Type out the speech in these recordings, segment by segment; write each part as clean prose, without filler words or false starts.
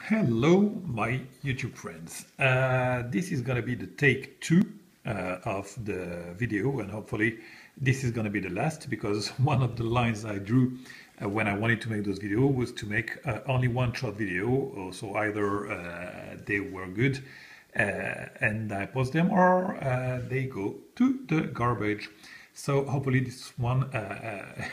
Hello, my YouTube friends. This is going to be the take two of the video, and hopefully this is going to be the last, because one of the lines I drew when I wanted to make those videos was to make only one short video. So either they were good and I post them, or they go to the garbage. So hopefully this one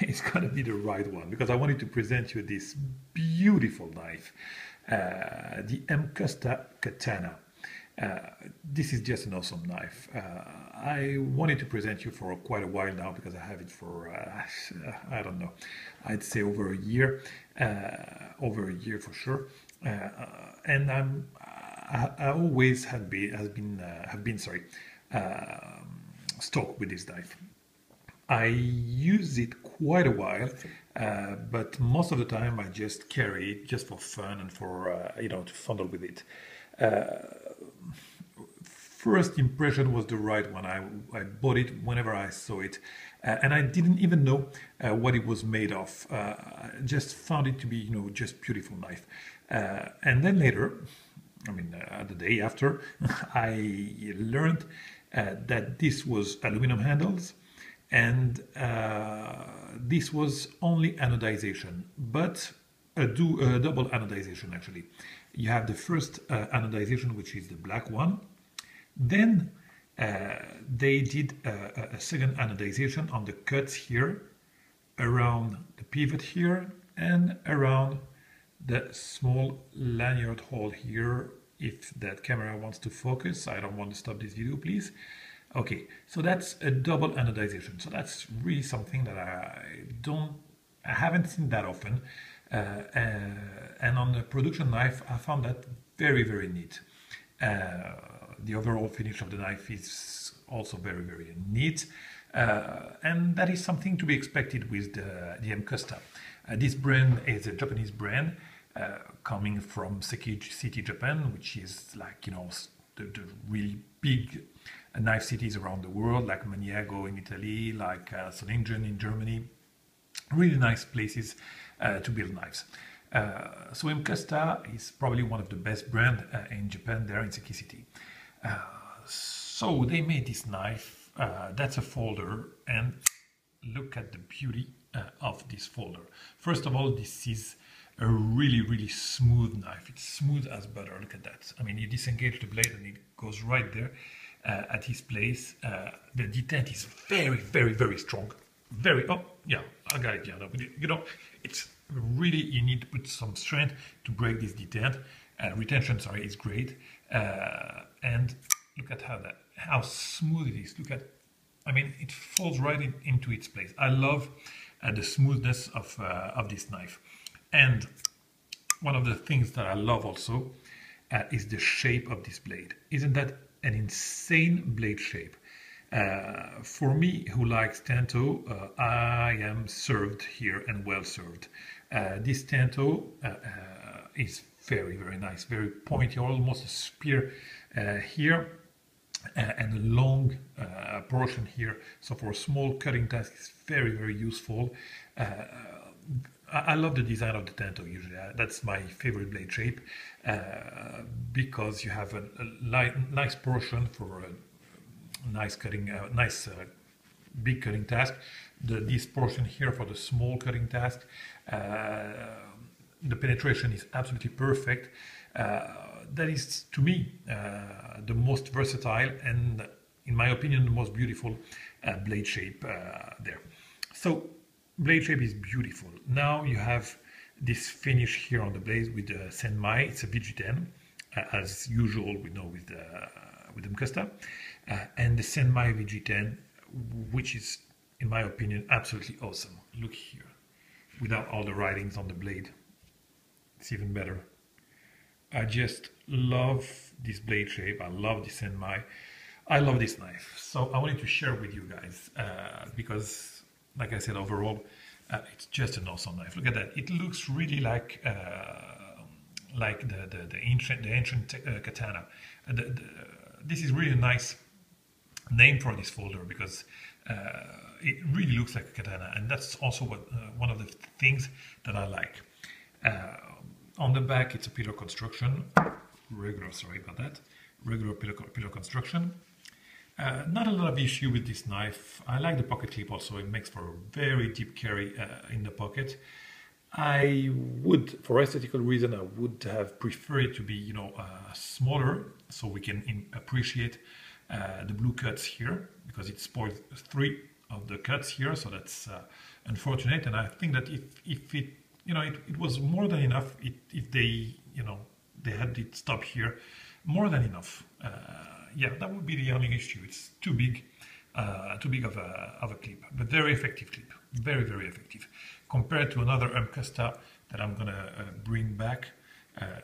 is going to be the right one, because I wanted to present you this beautiful knife. The MCUSTA Katana. This is just an awesome knife. I wanted to present you for quite a while now, because I have it for, I don't know, I'd say over a year for sure. And I always have been stoked with this knife. I use it quite a while, but most of the time I just carry it just for fun and for, to fondle with it. First impression was the right one. I bought it whenever I saw it, and I didn't even know what it was made of. I just found it to be, just beautiful knife. And then later, the day after, I learned that this was aluminum handles. And this was only anodization, but a double anodization actually. You have the first anodization, which is the black one. Then they did a second anodization on the cuts here, around the pivot here, and around the small lanyard hole here. If that camera wants to focus, I don't want to stop this video, please. Okay, so that's a double anodization. So that's really something that I haven't seen that often. And on the production knife, I found that very, very neat. The overall finish of the knife is also very, very neat. And that is something to be expected with the MCUSTA. This brand is a Japanese brand coming from Seiki City, Japan, which is like, the really big knife cities around the world, like Maniago in Italy, like Solingen in Germany. Really nice places to build knives. So MCUSTA is probably one of the best brands in Japan, there in Seiki City. So they made this knife. That's a folder, and look at the beauty of this folder. First of all, this is a really, really smooth knife. It's smooth as butter. Look at that. You disengage the blade and it goes right there at his place. The detent is very, very, very strong. Oh, yeah, I got it. Yeah, it's really, you need to put some strength to break this detent. Retention, sorry, is great. And look at how smooth it is. Look at, it falls right into its place. I love the smoothness of this knife. And one of the things that I love also is the shape of this blade. Isn't that an insane blade shape? For me, who likes Tanto, I am served here, and well served. This Tanto is very, very nice, very pointy, almost a spear here, and a long portion here. So for a small cutting task, it's very, very useful. I love the design of the Tanto usually. That's my favorite blade shape, because you have a nice portion for a nice cutting, big cutting task. This portion here for the small cutting task. The penetration is absolutely perfect. That is, to me, the most versatile and, in my opinion, the most beautiful blade shape there. So blade shape is beautiful. Now you have this finish here on the blade with the Senmai. It's a VG10, as usual we know with MCUSTA, and the Senmai VG10, which is, in my opinion, absolutely awesome. Look here, without all the writings on the blade, it's even better. I just love this blade shape. I love the Senmai. I love this knife. So I wanted to share with you guys because, like I said, overall, it's just an awesome knife. Look at that. It looks really like the ancient katana. This is really a nice name for this folder, because it really looks like a katana, and that's also what one of the things that I like. On the back, it's a pillar construction, regular, sorry about that, regular pillar construction. Not a lot of issue with this knife. I like the pocket clip also. It makes for a very deep carry in the pocket. I would, for aesthetical reason, I would have preferred it to be, you know, smaller, so we can appreciate the blue cuts here, because it spoils 3 of the cuts here, so that's unfortunate. And I think that if it, you know, it was more than enough. If they, you know, they had it stop here, more than enough. Yeah, that would be the only issue. It's too big of a clip, but very effective clip, very, very effective. Compared to another MCUSTA that I'm gonna bring back.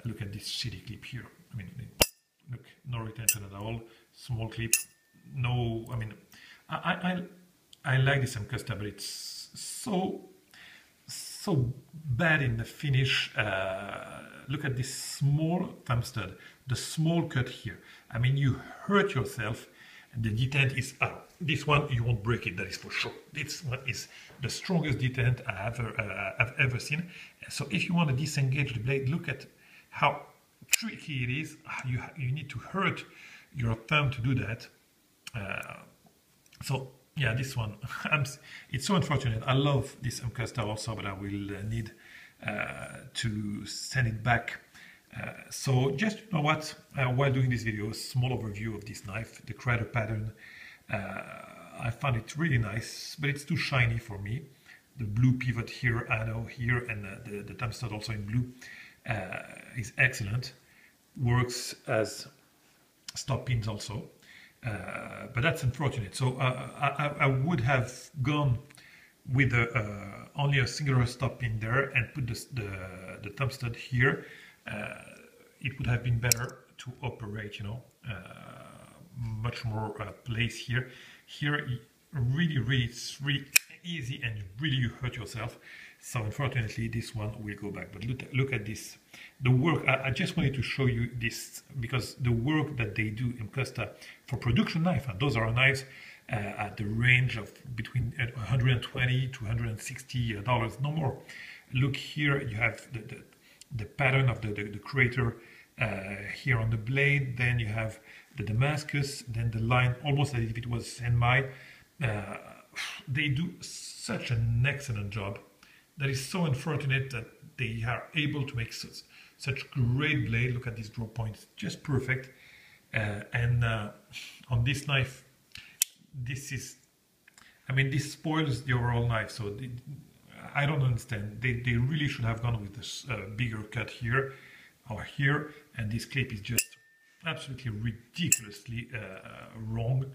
Look at this shitty clip here. I mean, look, no retention at all. Small clip, no. I mean, I like this MCUSTA, but it's so bad in the finish. Look at this small thumb stud, the small cut here. I mean, you hurt yourself, and the detent is out. This one, you won't break it, that is for sure. This one is the strongest detent I've ever seen. So if you want to disengage the blade, look at how tricky it is. You need to hurt your thumb to do that. So yeah, this one, it's so unfortunate. I love this MCUSTA also, but I will need to send it back. So just, you know what, while doing this video, a small overview of this knife, the crater pattern. I found it really nice, but it's too shiny for me. The blue pivot here, I know here, and the thumb stud also in blue is excellent. Works as stop pins also, but that's unfortunate. So I would have gone with only a singular stop pin there and put the thumb stud here. It would have been better to operate, you know, much more place here. Here, really, it's really easy, and really you hurt yourself. So unfortunately, this one will go back. But look at this. The work, I just wanted to show you this, because the work that they do in MCUSTA for production knife, and those are knives at the range of between $120 to $160, no more. Look here, you have the pattern of the crater here on the blade. Then you have the Damascus, then the line, almost as if it was Senmai. They do such an excellent job. That is so unfortunate that they are able to make such great blade. Look at these draw points, just perfect. And on this knife, this is, I mean, this spoils the overall knife. So I don't understand. They really should have gone with this bigger cut here or here, and this clip is just absolutely ridiculously wrong.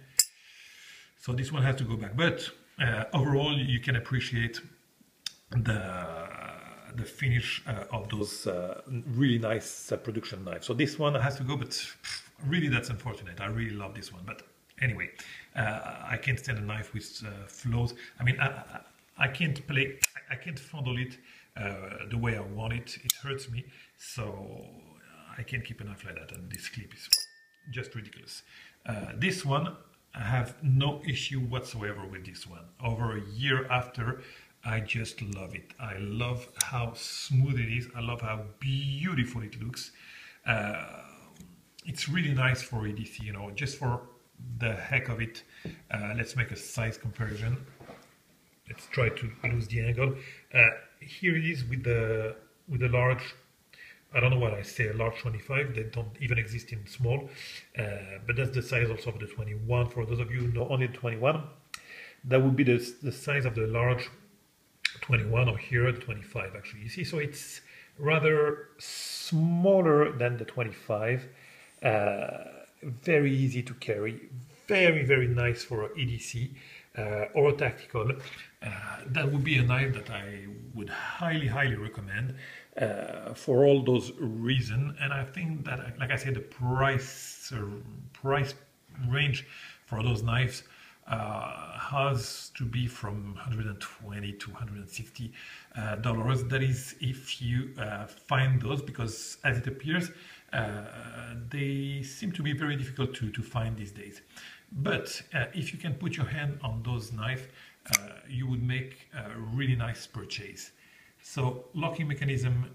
So this one has to go back. But overall, you can appreciate the finish of those really nice production knives. So this one has to go, but really that's unfortunate. I really love this one, but anyway, I can't stand a knife with flaws. I mean, I can't fondle it the way I want it. It hurts me, so I can't keep a knife like that, and this clip is just ridiculous. This one, I have no issue whatsoever with this one. Over a year after, I just love it. I love how smooth it is. I love how beautiful it looks. It's really nice for EDC, you know, just for the heck of it. Let's make a size comparison. Let's try to lose the angle. Here it is with the large, I don't know what I say, a large 25. They don't even exist in small, but that's the size also of the 21. For those of you who know only the 21, that would be the size of the large 21, or here the 25 actually. You see, so it's rather smaller than the 25. Very easy to carry, very, very nice for EDC or tactical. That would be a knife that I would highly, highly recommend for all those reasons. And I think that, like I said, the price range for those knives has to be from $120 to $160. That is if you find those, because as it appears, they seem to be very difficult to find these days. But if you can put your hand on those knives, you would make a really nice purchase. So locking mechanism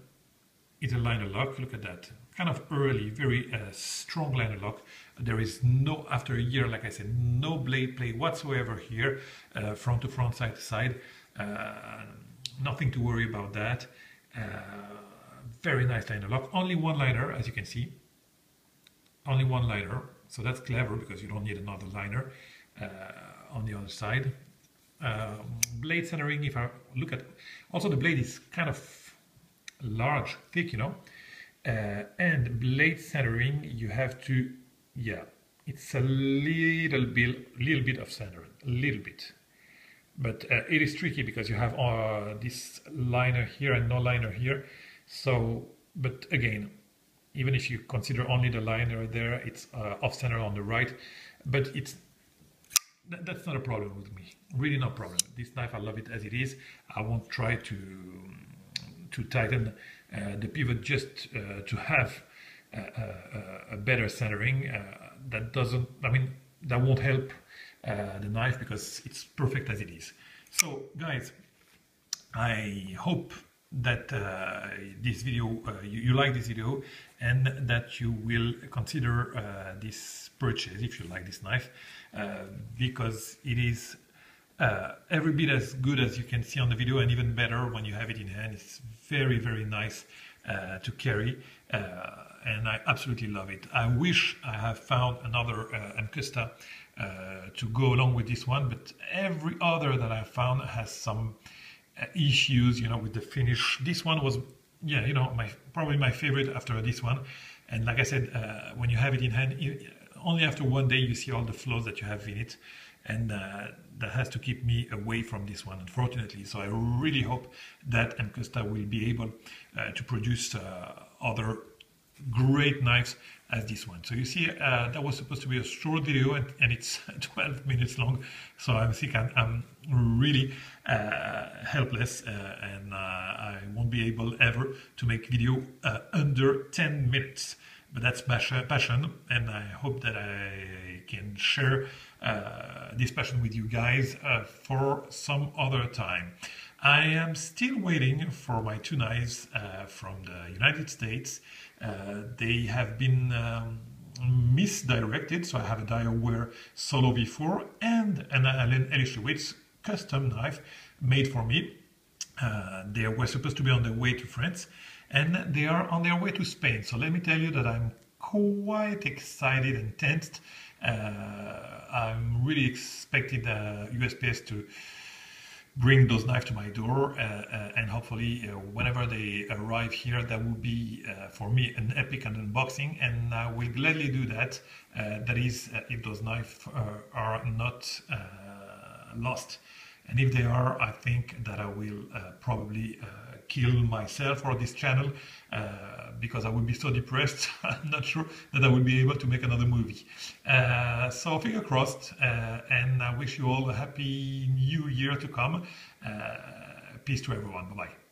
is a liner lock. Look at that, kind of early, very strong liner lock. There is no, after a year, like I said, no blade play whatsoever here, front to front, side to side. Nothing to worry about that. Very nice liner lock. Only one liner, as you can see. Only one liner, so that's clever because you don't need another liner on the other side. Blade centering, if I look at, also the blade is kind of large, thick, you know, and blade centering, you have to, yeah, it's a little bit of centering, a little bit, but it is tricky because you have this liner here and no liner here. So, but again, even if you consider only the liner there, it's off center on the right, but that's not a problem with me, really no problem. This knife, I love it as it is. I won't try to tighten the pivot just to have a better centering. That doesn't, I mean, that won't help the knife because it's perfect as it is. So guys, I hope that this video, you like this video, and that you will consider this purchase if you like this knife, because it is every bit as good as you can see on the video, and even better when you have it in hand. It's very, very nice to carry, and I absolutely love it. I wish I have found another MCUSTA to go along with this one, but every other that I found has some issues, you know, with the finish. This one was, yeah, you know, probably my favorite after this one. And like I said, when you have it in hand, only after one day you see all the flaws that you have in it, and that has to keep me away from this one, unfortunately. So I really hope that MCUSTA will be able to produce other great knives as this one. So you see, that was supposed to be a short video, and it's 12 minutes long. So I think I'm really helpless, and I won't be able ever to make video under 10 minutes. But that's passion, and I hope that I can share this passion with you guys for some other time. I am still waiting for my two knives from the United States. They have been misdirected, so I have a Diaware Solo V4 and an Allen Elishewitz custom knife made for me. They were supposed to be on their way to France, and they are on their way to Spain. So let me tell you that I'm quite excited and tensed. I'm really expecting the USPS to bring those knives to my door, and hopefully whenever they arrive here, that will be for me an epic unboxing, and I will gladly do that. That is, if those knives are not lost. And if they are, I think that I will probably kill myself or this channel, because I will be so depressed. I'm not sure that I will be able to make another movie. So finger crossed, and I wish you all a happy new year to come. Peace to everyone. Bye-bye.